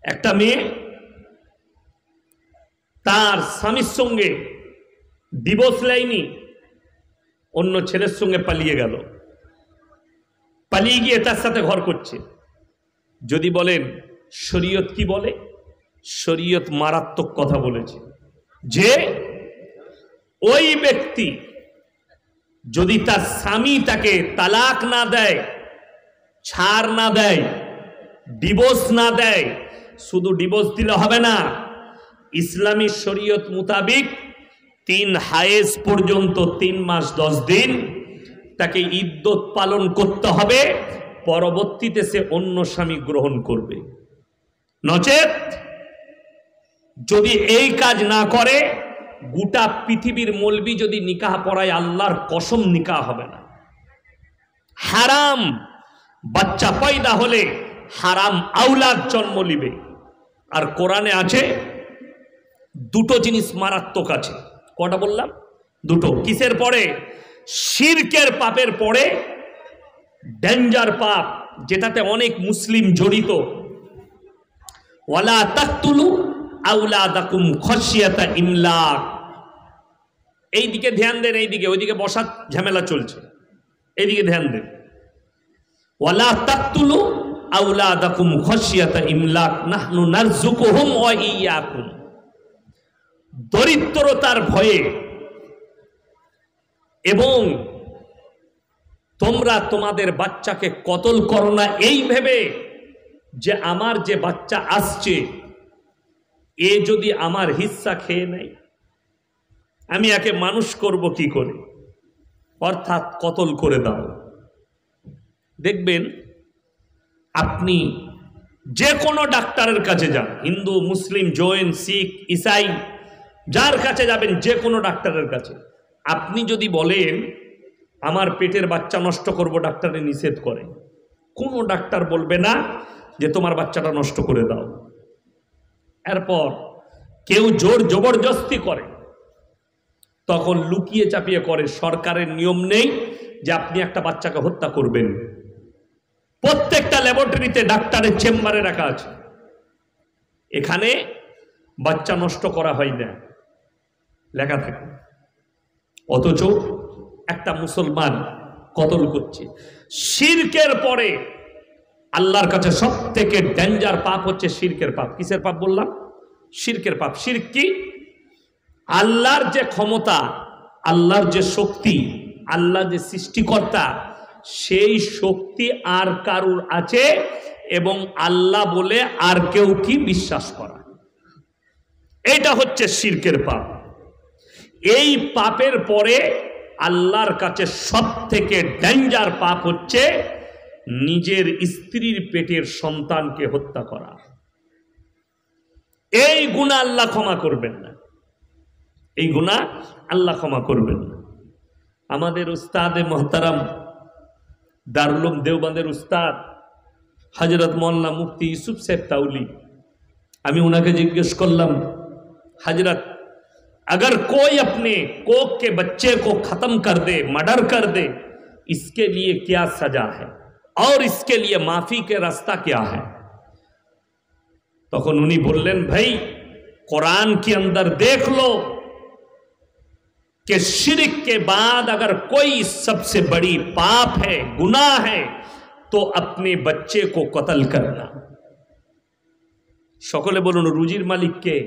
একটা মেয়ে তার স্বামীর সঙ্গে ডিভোর্স লাইনি অন্য ছেলের সঙ্গে পালিয়ে গেল, পালিয়ে গিয়ে তার সাথে ঘর করছে। যদি বলেন শরীয়ত কি বলে, শরীয়ত মারাত্মক কথা বলেছে যে ওই ব্যক্তি যদি তার স্বামী তাকে তালাক না দেয়, ছাড় না দেয়, ডিভোর্স না দেয়, শুধু ডিভোর্স দিলে হবে না, ইসলামী শরীয়ত মোতাবেক 3 হায়েজ পর্যন্ত 3 মাস 10 দিন তাকে ইদ্যত পালন করতে হবে, পরবর্তীতে সে অন্য স্বামী গ্রহণ করবে। নচেত যদি এই কাজ না করে, গোটা পৃথিবীর মৌলবি যদি নিকাহ পড়ায়, আল্লাহর কসম নিকাহ হবে না। হারাম বাচ্চা পয়দা হলে হারাম আওলাদ জন্ম নিবে। আর কোরআনে আছে দুটো জিনিস মারাত্মক আছে। কটা বললাম? দুটো। কিসের পরে? শিরকের পাপের পরে ডেঞ্জার পাপ, যেটাতে অনেক মুসলিম জড়িত। ওয়ালা তাকতুলু আওলাদাকুম খাশিয়াতা ইমলাক। এইদিকে ধ্যান দেন, এইদিকে ওইদিকে বসার ঝামেলা চলছে, এইদিকে ধ্যান দেন। ওয়ালা তাকতুলু আওলাদাকুম খাশিয়াতা ইমলাক নাহনু নারযুকুহুম ওয়া ইয়্যাকুম। দরিদ্রতার ভয়ে এবং তোমরা তোমাদের বাচ্চাকে কতল করো না এই ভেবে যে আমার যে বাচ্চা আসছে এ যদি আমার হিস্সা খেয়ে নেয়, আমি একে মানুষ করব কি করে, অর্থাৎ কতল করে দাও। দেখবেন আপনি যে কোনো ডাক্তারের কাছে যান, হিন্দু, মুসলিম, জৈন, শিখ, ইসাই, যার কাছে যাবেন, যে কোনো ডাক্তারের কাছে, আপনি যদি বলেন আমার পেটের বাচ্চা নষ্ট করব, ডাক্তারে নিষেধ করে, কোনো ডাক্তার বলবে না যে তোমার বাচ্চাটা নষ্ট করে দাও। এরপর কেউ জোর জবরদস্তি করে, তখন লুকিয়ে চাপিয়ে করে। সরকারের নিয়ম নেই যে আপনি একটা বাচ্চাকে হত্যা করবেন। প্রত্যেকটা ল্যাবরেটরিতে ডাক্তারের চেম্বারে রাখা আছে, এখানে বাচ্চা নষ্ট করা হয় না, লেখা থাকে। অথচ একটা মুসলমান কতল করছে। শিরকের পরে আল্লাহর কাছে সব থেকে ডেঞ্জার পাপ হচ্ছে শিরকের পাপ। কিসের পাপ বললাম? শিরকের পাপ। শিরক কি? আল্লাহর যে ক্ষমতা, আল্লাহর যে শক্তি, আল্লাহ যে সৃষ্টিকর্তা, সেই শক্তি আর কারুর আছে এবং আল্লাহ বলে আর কেউ কি বিশ্বাস করা, এটা হচ্ছে শিরকের পাপ। এই পাপের পরে আল্লাহর কাছে সব থেকে ডেঞ্জার পাপ হচ্ছে নিজের স্ত্রীর পেটের সন্তানকে হত্যা করা। এই গুনাহ আল্লাহ ক্ষমা করবেন না, এই গুনাহ আল্লাহ ক্ষমা করবেন না। আমাদের উস্তাদে মোহতারাম দারুল উলুম দেওবন্দের উস্তাদ হযরত মৌলানা মুফতি ইউসুফ সাহেব তাউলি, আমি ওনাকে জিজ্ঞেস করলাম, हजरत अगर कोई अपने कोख के बच्चे को खत्म कर दे, मर्डर कर दे, इसके लिए क्या सजा है और इसके लिए माफी के रास्ता क्या है? तखन उन्हीं बोलें, भाई कुरान के अंदर देख लो कि शिरक के बाद अगर कोई सबसे बड़ी पाप है, गुनाह है, तो अपने बच्चे को कत्ल करना। सकले बोलुन रुजिर मालिक के?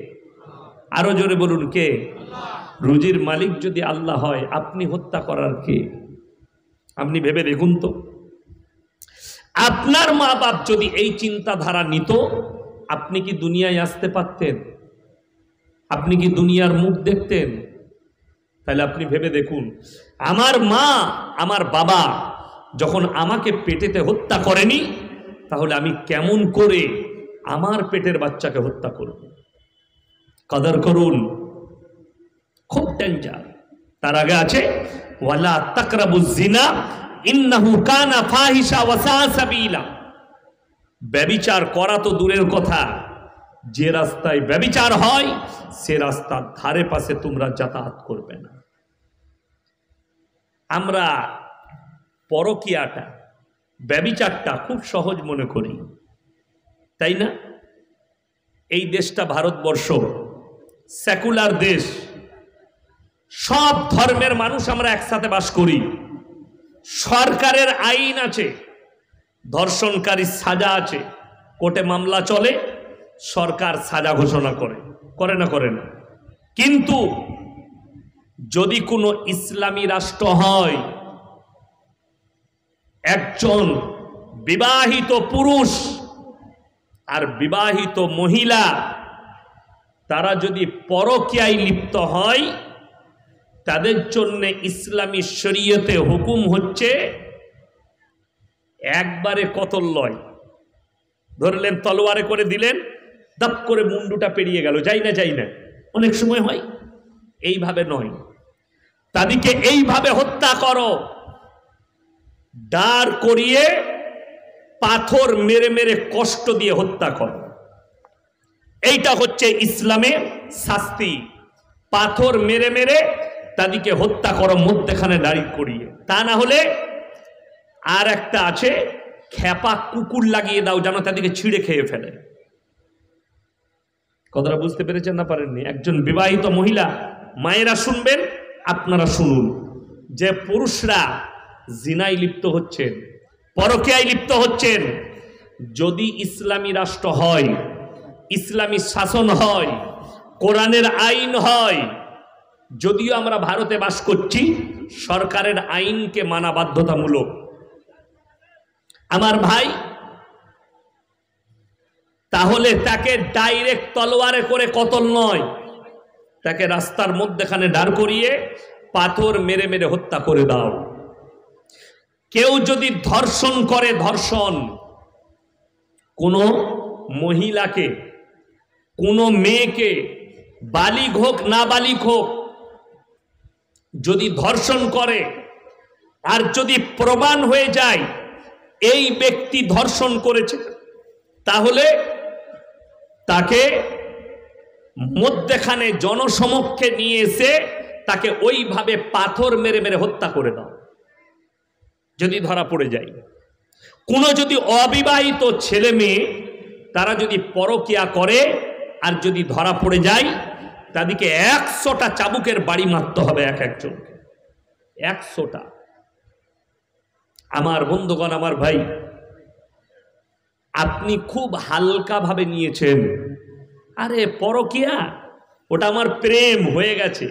आरो जोरे बोलुन के? रुजिर मालिक यदि आल्लाह है, अपनी हत्या करार के? अपनी भेबे देखुन तो, आपनार मा बाप यदि এই চিন্তাধারা নিত, আপনি কি দুনিয়ায় আসতে পারতেন? আপনি কি দুনিয়ার মুখ দেখতেন? তাহলে আপনি ভেবে দেখুন, আমার মা আমার বাবা যখন আমাকে পেটেতে হত্যা করেনি, তাহলে আমি কেমন করে আমার পেটের বাচ্চাকে হত্যা করব? কদর করুন, খুব ডেঞ্জার। তার আগে আছে ওয়ালা তাকরাবুজ জিনা ইন্নাহু কানা ফাহিশা ওয়া সা সাবিলা। ব্যভিচার করা তো দূরের কথা, যে রাস্তায় ব্যভিচার হয় সে রাস্তার ধারে পাশে তোমরা যাতায়াত করবে না। আমরা পরকীয়াটা, ব্যভিচারটা খুব সহজ মনে করি, তাই না? এই দেশটা ভারতবর্ষ সেকুলার দেশ, সব ধর্মের মানুষ আমরা একসাথে বাস করি। সরকারের আইন আছে, ধর্ষণকারীর সাজা আছে, কোর্টে মামলা চলে, সরকার সাজা ঘোষণা করে, করে না করে না। কিন্তু যদি কোনো ইসলামী রাষ্ট্র হয়, একজন বিবাহিত পুরুষ আর বিবাহিত মহিলা তারা যদি পরকীয়ায় লিপ্ত হয়, তাদের জন্য ইসলামী শরীয়তে হুকুম হচ্ছে একবারে কতল লয়, ধরলেন তলোয়ারে করে দিলেন, দাপ করে মুন্ডুটা পেরিয়ে গেল, যাই না অনেক সময় হয়, এইভাবে নয়, তাদেরকে এইভাবে হত্যা করো, দাঁড় করিয়ে পাথর মেরে মেরে কষ্ট দিয়ে হত্যা করো। এইটা হচ্ছে ইসলামের শাস্তি, পাথর মেরে মেরে তাদেরকে হত্যা করো, মধ্যখানে দাঁড়িয়ে করিয়ে। তা না হলে আর একটা আছে, খেপা কুকুর লাগিয়ে দাও যেন তাদেরকে ছিঁড়ে খেয়ে ফেলে। কথাটা বুঝতে পেরেছেন না পারেননি? একজন বিবাহিত মহিলা, মায়েরা শুনবেন, আপনারা শুনুন, যে পুরুষরা জিনায় লিপ্ত হচ্ছেন, পরকীয়ায় লিপ্ত হচ্ছেন, যদি ইসলামী রাষ্ট্র হয়, ইসলামী শাসন হয়, কোরআনের আইন হয়, যদিও আমরা ভারতে বাস করছি, সরকারের আইনকে মানা বাধ্যতামূলক। আমার ভাই, তাহলে তাকে ডাইরেক্ট তলোয়ারে করে কতল নয়, তাকে রাস্তার মধ্যেখানে দাঁড় করিয়ে পাথর মেরে মেরে হত্যা করে দাও। কেউ যদি ধর্ষণ করে, ধর্ষণ, কোনো মহিলাকে, কোনো মেয়েকে, বালিগ হোক না বালিগ হোক, যদি ধর্ষণ করে আর যদি প্রমাণ হয়ে যায় এই ব্যক্তি ধর্ষণ করেছে, তাহলে তাকে মধ্যখানে জনসমক্ষে নিয়ে এসে তাকে ওইভাবে পাথর মেরে মেরে হত্যা করে দাও, যদি ধরা পড়ে যায়। কোনো যদি অবিবাহিত ছেলে মেয়ে তারা যদি পরকীয়া করে আর যদি ধরা পড়ে যায়, তাদেরকে 100টা চাবুকের বাড়ি মারতে হবে, এক একজনকে 100টা। আমার বন্ধুগণ, আমার ভাই, আপনি খুব হালকা ভাবে নিয়েছেন, আরে পরকীয়া, ওটা আমার প্রেম হয়ে গেছে,